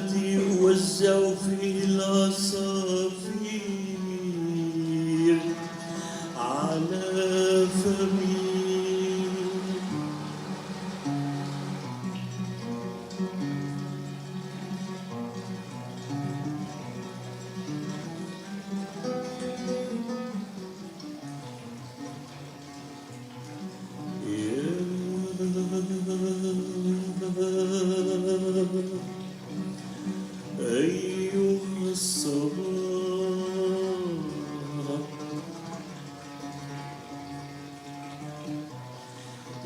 الذي يوزع فيه العصافير على فمي. أيها الصباح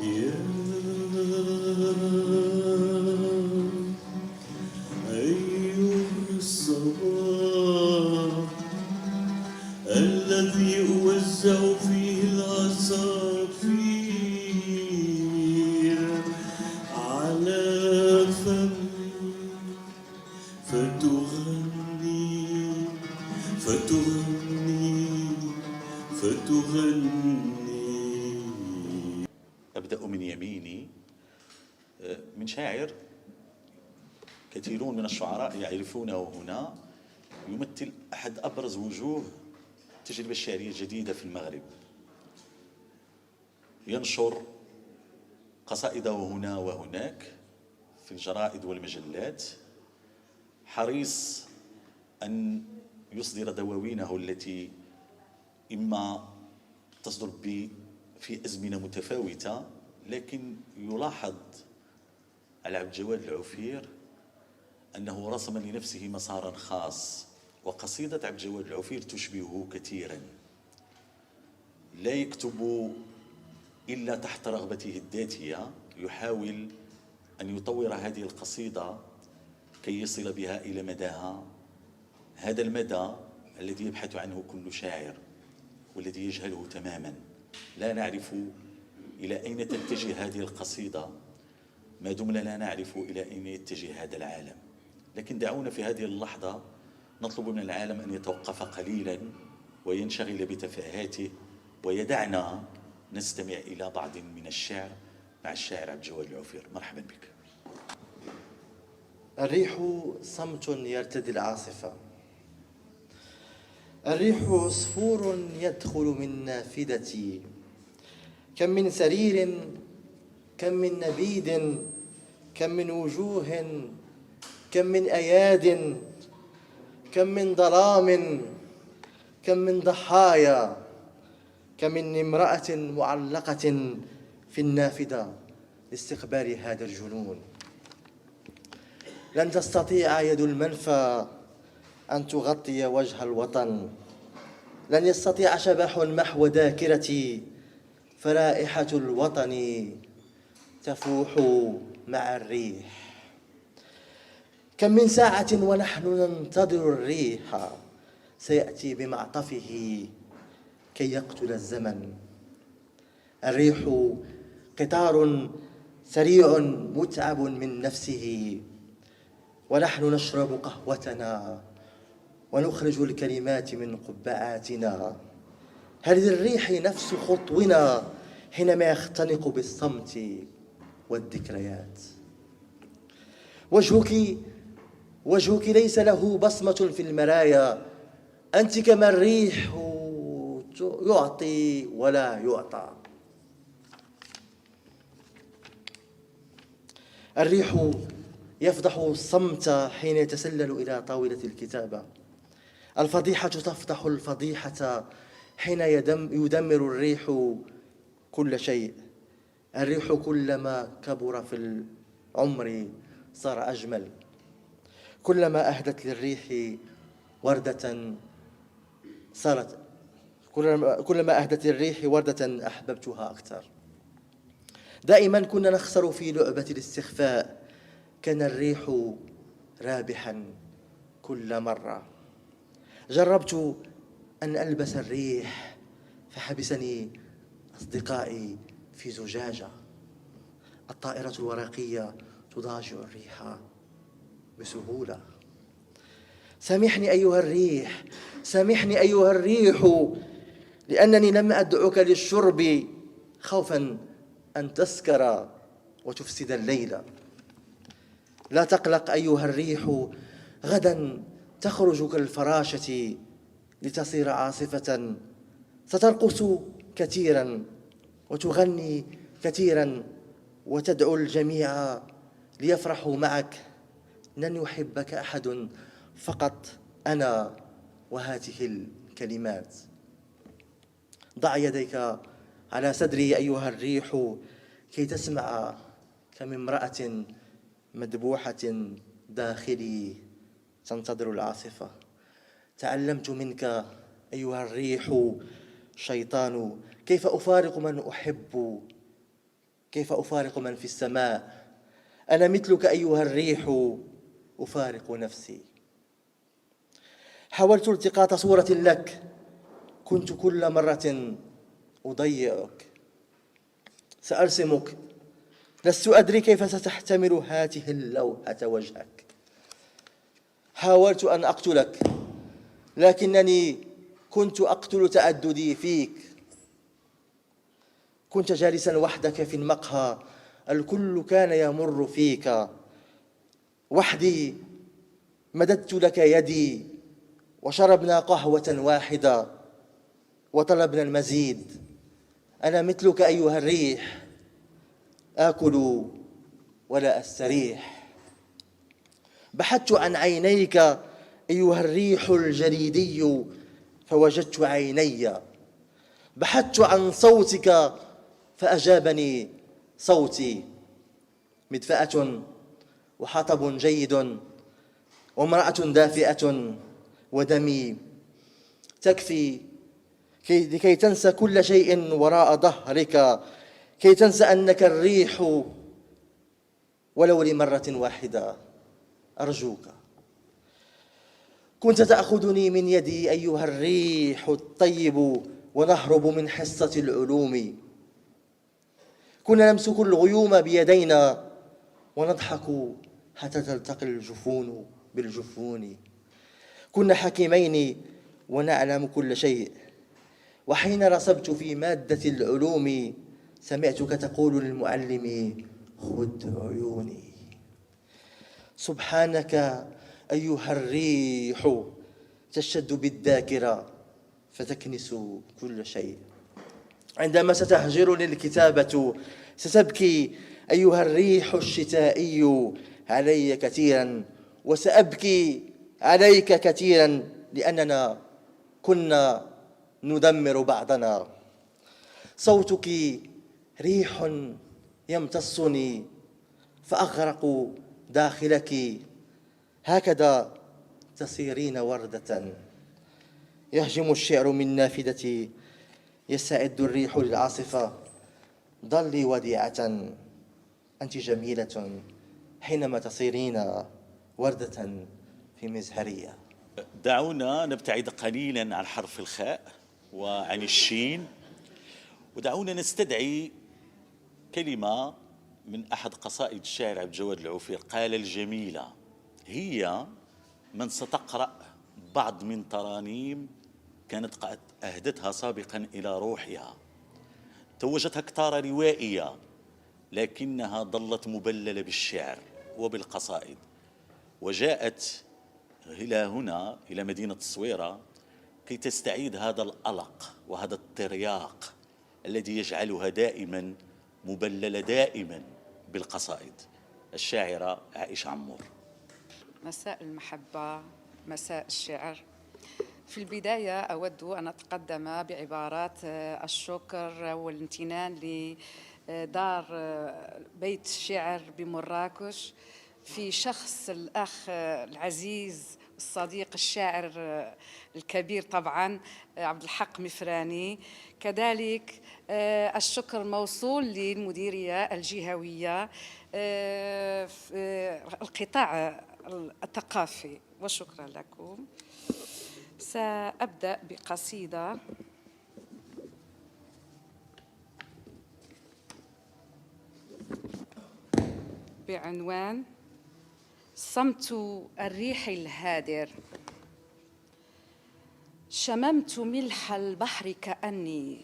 يا أيها الصباح الذي يوزع فيه العصافير على فمي فتغني فتغني فتغني. أبدأ من يميني، من شاعر كثيرون من الشعراء يعرفونه هنا، يمثل أحد أبرز وجوه التجربة الشعرية الجديدة في المغرب. ينشر قصائده هنا وهناك في الجرائد والمجلات، حريص أن يصدر دواوينه التي إما تصدر في أزمنة متفاوتة، لكن يلاحظ على عبد الجواد العوفير أنه رسم لنفسه مسارا خاص، وقصيدة عبد الجواد العوفير تشبهه كثيرا. لا يكتب إلا تحت رغبته الذاتية، يحاول أن يطور هذه القصيدة كي يصل بها إلى مداها، هذا المدى الذي يبحث عنه كل شاعر والذي يجهله تماما. لا نعرف إلى أين تتجه هذه القصيدة ما دمنا لا نعرف إلى أين يتجه هذا العالم. لكن دعونا في هذه اللحظة نطلب من العالم أن يتوقف قليلا وينشغل بتفاهاته، ويدعنا نستمع إلى بعض من الشعر مع الشاعر عبد الجواد العوفير. مرحبا بك. الريح صمت يرتدي العاصفة، الريح عصفور يدخل من نافذتي، كم من سرير، كم من نبيد، كم من وجوه، كم من أياد، كم من ظلام، كم من ضحايا، كم من امرأة معلقة في النافذة لاستقبال هذا الجنون. لن تستطيع يد المنفى أن تغطي وجه الوطن، لن يستطيع شبح محو ذاكرتي، فرائحة الوطن تفوح مع الريح. كم من ساعة ونحن ننتظر الريح، سيأتي بمعطفه كي يقتل الزمن. الريح قطار سريع متعب من نفسه، ونحن نشرب قهوتنا ونخرج الكلمات من قبعاتنا. هل للريح نفس خطونا حينما يختنق بالصمت والذكريات؟ وجهك ليس له بصمة في المرايا، أنت كما الريح يعطي ولا يعطى. الريح يفضح الصمت حين يتسلل إلى طاولة الكتابة، الفضيحة تفضح الفضيحة حين يدمر الريح كل شيء. الريح كلما كبر في العمر صار أجمل، كلما أهدت للريح وردة صارت كلما أهدت الريح وردة أحببتها أكثر. دائما كنا نخسر في لعبة الاستخفاء، كان الريح رابحا كل مرة. جربت أن ألبس الريح فحبسني أصدقائي في زجاجة. الطائرة الورقية تضاجع الريح بسهولة. سامحني أيها الريح، سامحني أيها الريح، لأنني لم أدعك للشرب خوفا أن تسكر وتفسد الليل. لا تقلق أيها الريح، غدا تخرج كالفراشة لتصير عاصفة، سترقص كثيرا وتغني كثيرا وتدعو الجميع ليفرحوا معك. لن يحبك أحد، فقط أنا وهذه الكلمات. ضع يديك على صدري أيها الريح كي تسمع كم امرأة مذبوحة داخلي تنتظر العاصفة. تعلمت منك أيها الريح شيطان كيف أفارق من أحب، كيف أفارق من في السماء. أنا مثلك أيها الريح أفارق نفسي. حاولت التقاط صورة لك، كنت كل مرة أضيعك. سأرسمك، لست أدري كيف ستحتمل هذه اللوحة وجهك. حاولت أن أقتلك، لكنني كنت أقتل تأددي فيك. كنت جالسا وحدك في المقهى، الكل كان يمر فيك. وحدي مددت لك يدي وشربنا قهوة واحدة وطلبنا المزيد. أنا مثلك أيها الريح، آكل ولا أستريح. بحثت عن عينيك أيها الريح الجليدي فوجدت عيني. بحثت عن صوتك فأجابني صوتي. مدفأة وحطب جيد وامرأة دافئة ودمي تكفي لكي تنسى كل شيء وراء ظهرك، كي تنسى أنك الريح ولو لمرة واحدة. أرجوك. كنت تأخذني من يدي أيها الريح الطيب ونهرب من حصة العلوم. كنا نمسك الغيوم بيدينا ونضحك حتى تلتقي الجفون بالجفون. كنا حكيمين ونعلم كل شيء، وحين رسبت في مادة العلوم سمعتك تقول للمعلم خذ عيوني. سبحانك أيها الريح تشد بالذاكرة فتكنس كل شيء. عندما ستهجرني الكتابة ستبكي أيها الريح الشتائي علي كثيرا، وسأبكي عليك كثيرا لأننا كنا ندمر بعضنا. صوتك ريح يمتصني فأغرق داخلك، هكذا تصيرين وردة. يهجم الشعر من نافذتي، يستعد الريح للعاصفة. ظلي وديعة، أنت جميلة حينما تصيرين وردة في مزهرية. دعونا نبتعد قليلا عن حرف الخاء وعن الشين، ودعونا نستدعي كلمة من أحد قصائد الشاعر عبد الجواد العوفير. قال الجميلة هي من ستقرأ بعض من ترانيم كانت قد أهدتها سابقا إلى روحها. توجتها كتارة روائية لكنها ظلت مبللة بالشعر وبالقصائد، وجاءت إلى هنا إلى مدينة الصويرة كي تستعيد هذا الألق وهذا الترياق الذي يجعلها دائما مبللة دائما بالقصائد. الشاعرة عائشة عمور. مساء المحبة، مساء الشعر. في البداية أود أن أتقدم بعبارات الشكر والامتنان لدار بيت الشعر بمراكش في شخص الأخ العزيز الصديق الشاعر الكبير طبعا عبد الحق مفراني. كذلك الشكر موصول للمديرية الجهوية في القطاع الثقافي، وشكرا لكم. سأبدأ بقصيدة بعنوان صمت الريح الهادر. شممت ملح البحر كأني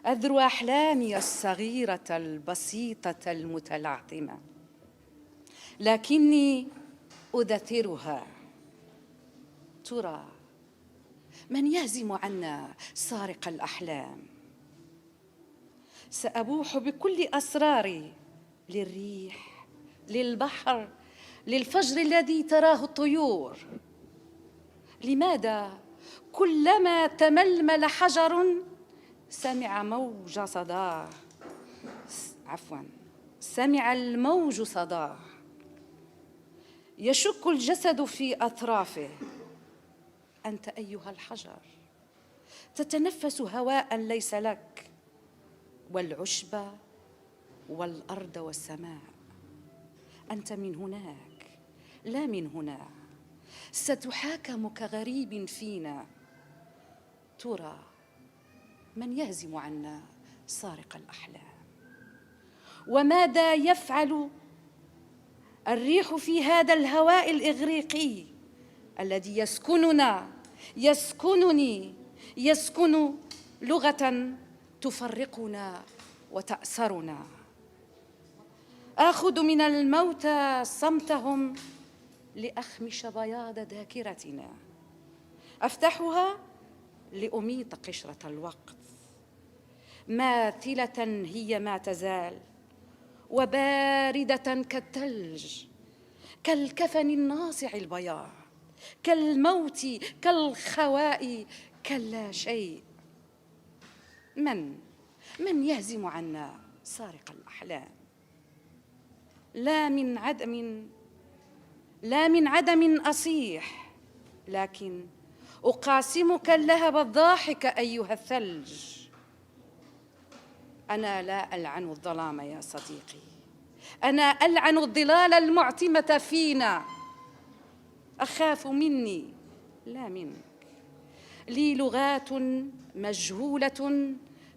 أذرو أحلامي الصغيرة البسيطة المتلعثمة. لكني أذثرها. ترى من يهزم عنا سارق الأحلام؟ سأبوح بكل أسراري للريح، للبحر، للفجر الذي تراه الطيور. لماذا كلما تململ حجر سمع موج صداه، سمع الموج صداه، يشك الجسد في أطرافه. أنت أيها الحجر تتنفس هواء ليس لك، والعشب والأرض والسماء. أنت من هناك لا من هنا، ستحاكم كغريب فينا. ترى من يهزم عنا سارق الأحلام؟ وماذا يفعل الريح في هذا الهواء الإغريقي الذي يسكننا، يسكنني، يسكن لغة تفرقنا وتأسرنا؟ آخذ من الموتى صمتهم لأخمش بياض ذاكرتنا، أفتحها لأميط قشرة الوقت. ماثلة هي ما تزال، وباردة كالثلج، كالكفن الناصع البياض، كالموت، كالخواء، كاللا شيء. من يهزم عنا سارق الأحلام؟ لا من عدم أصيح، لكن أقاسمك اللهب الضاحك أيها الثلج. أنا لا ألعن الظلام يا صديقي، أنا ألعن الظلال المعتمة فينا. أخاف مني لا منك. لي لغات مجهولة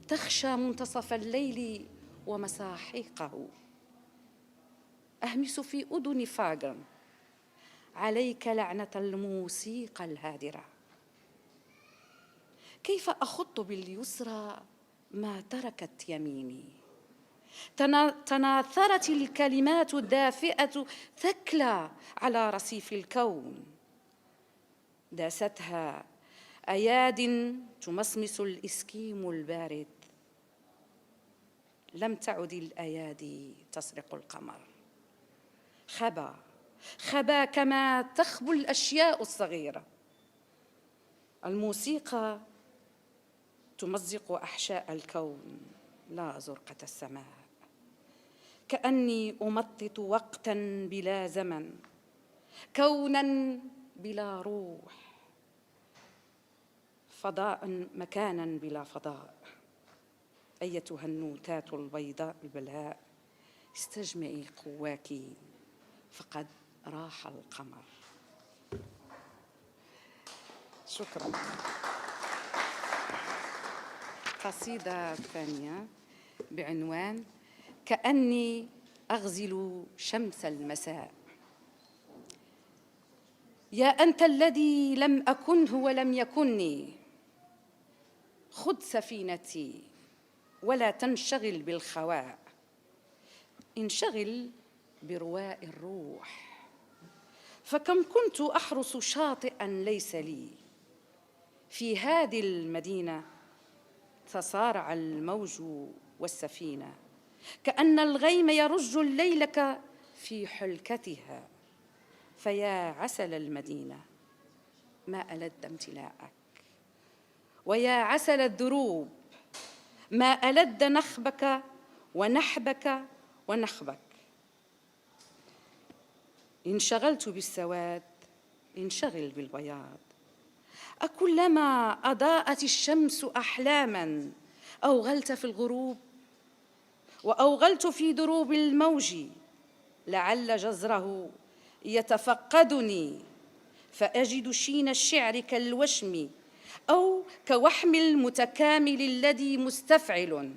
تخشى منتصف الليل ومساحيقه. أهمس في أذن فاغر عليك لعنة الموسيقى الهادرة. كيف أخط باليسرى ما تركت يميني؟ تناثرت الكلمات الدافئة ثكلى على رصيف الكون، داستها أياد تمصمص الإسكيم البارد. لم تعد الأيادي تسرق القمر، خبا كما تخبو الأشياء الصغيرة. الموسيقى تمزق أحشاء الكون لا زرقة السماء. كأني أمطط وقتاً بلا زمن، كوناً بلا روح، فضاء مكاناً بلا فضاء. أيتها النوتات البيضاء البلهاء، استجمعي قواك فقد راح القمر. شكراً. قصيدة ثانية بعنوان كأني أغزل شمس المساء. يا أنت الذي لم أكنه ولم يكني، خذ سفينتي ولا تنشغل بالخواء، انشغل برواء الروح. فكم كنت أحرس شاطئاً ليس لي، في هذه المدينة تصارع الموج والسفينة، كأن الغيم يرج الليلة في حلكتها. فيا عسل المدينة ما ألد امتلاءك، ويا عسل الدروب ما ألد نخبك ونحبك ونخبك. إن شغلت بالسواد انشغل بالبياض. أكلما أضاءت الشمس أحلاماً أوغلت في الغروب، وأوغلت في دروب الموج، لعل جزره يتفقدني فأجد شين الشعر كالوشم، أو كوحم المتكامل الذي مستفعل.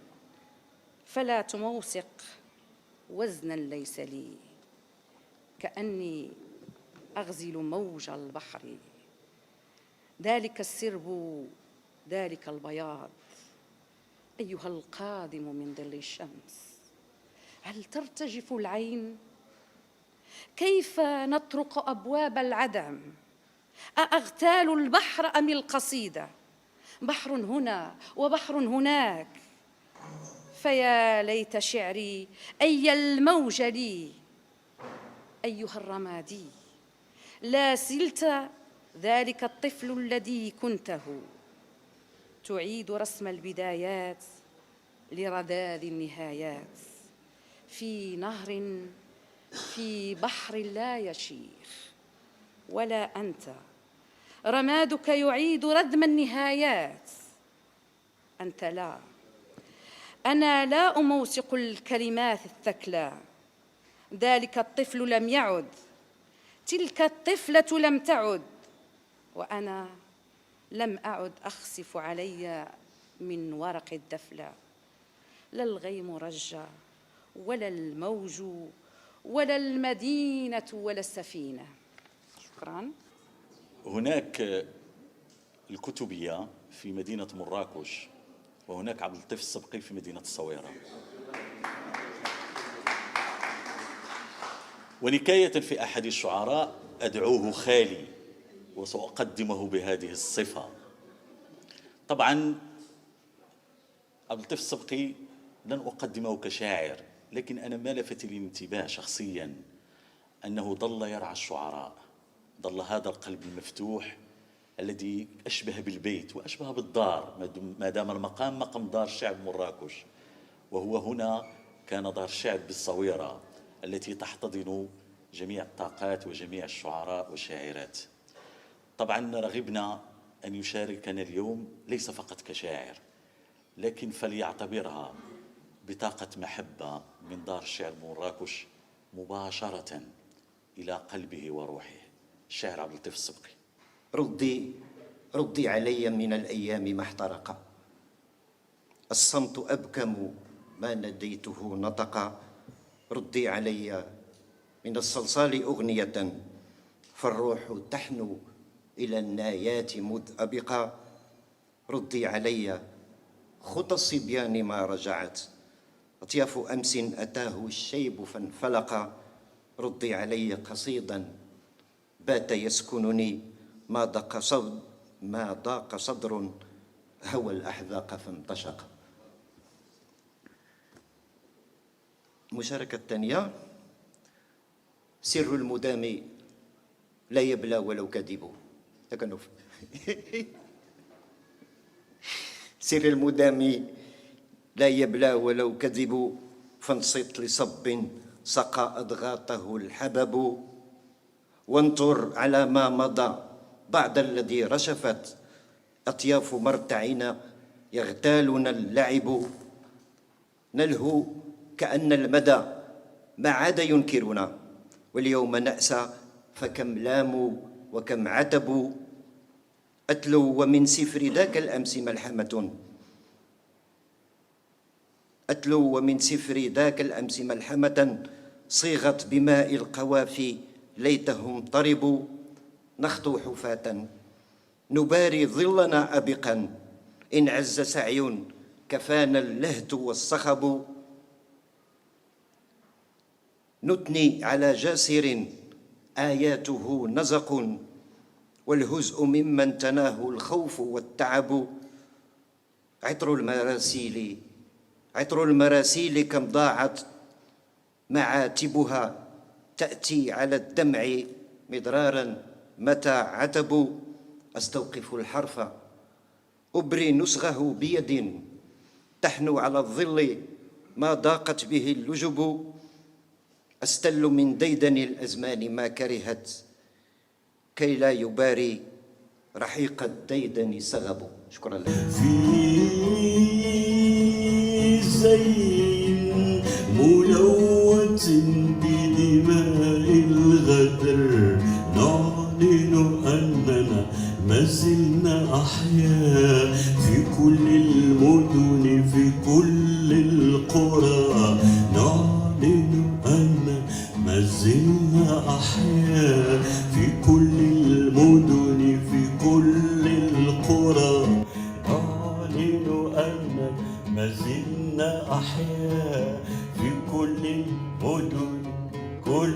فلا تموسق وزناً ليس لي، كأني أغزل موج البحر. ذلك السرب، ذلك البياض. أيها القادم من ظل الشمس، هل ترتجف العين؟ كيف نطرق أبواب العدم؟ أأغتال البحر أم القصيدة؟ بحر هنا وبحر هناك، فيا ليت شعري أي الموج لي أيها الرمادي. لا زلت ذلك الطفل الذي كنته، تعيد رسم البدايات لرذاذ النهايات، في نهر في بحر لا يشيخ، ولا أنت رمادك يعيد ردم النهايات. أنت لا، أنا لا أموسق الكلمات الثكلى. ذلك الطفل لم يعد، تلك الطفلة لم تعد، وأنا لم أعد أخسف علي من ورق الدفلة. لا الغيم رجى ولا الموج ولا المدينة ولا السفينة. شكراً. هناك الكتبية في مدينة مراكش، وهناك عبد اللطيف السبقي في مدينة الصويرة. ونكاية في أحد الشعراء أدعوه خالي، وسأقدمه بهذه الصفة. طبعا عبد اللطيف السبقي لن أقدمه كشاعر، لكن أنا ما لفت لي الانتباه شخصيا أنه ظل يرعى الشعراء، ظل هذا القلب المفتوح الذي أشبه بالبيت وأشبه بالدار، ما دام المقام مقام دار شعب مراكش، وهو هنا كان دار شعب بالصويرة التي تحتضن جميع الطاقات وجميع الشعراء والشاعرات. طبعا رغبنا أن يشاركنا اليوم ليس فقط كشاعر، لكن فليعتبرها بطاقة محبة من دار الشعر مراكش مباشرة إلى قلبه وروحه. الشاعر عبد اللطيف السبقي. ردي علي من الأيام ما احترق، الصمت أبكم ما نديته نطق. ردي علي من الصلصال أغنية، فالروح تحنو إلى النايات مذ أبقى. ردي علي خطى الصبيان ما رجعت، أطياف أمس أتاه الشيب فانفلق. ردي علي قصيدا بات يسكنني، ما ضاق صدر هوى الأحذاق فانتشق. المشاركة الثانية: سر المدام لا يبلى ولو كذب. سر المدام لا يبلى ولو كذب، فانصت لصب سقى أضغاطه الحبب. وانطر على ما مضى بعد الذي رشفت، أطياف مرتعنا يغتالنا اللعب. نلهو كأن المدى ما عاد ينكرنا، واليوم نأسى فكم لاموا وكم عتبوا. أتلو ومن سفر ذاك الأمس ملحمة، أتلو ومن سفر ذاك الأمس ملحمة، صيغت بماء القوافي ليتهم طربوا. نخطو حفاة نباري ظلنا أبقا، إن عز سعي كفانا اللهت والصخب. نثني على جاسر آياته نزق، والهزء ممن تناه الخوف والتعب. عطر المراسيل كم ضاعت معاتبها، تأتي على الدمع مضرارا متى عتب. أستوقف الحرف أبري نسغه بيد، تحنو على الظل ما ضاقت به اللجب. أستل من ديدن الأزمان ما كرهت، كي لا يباري رحيق الديدن سغب. شكرا لك. في زين ملوث بدماء الغدر، نعلن أننا ما زلنا أحياء في كل المدن في كل القرى. نعلن أننا ما زلنا أحياء في كل المدن في كل القرى. نعلن أننا ما زلنا أحياء في كل المدن كل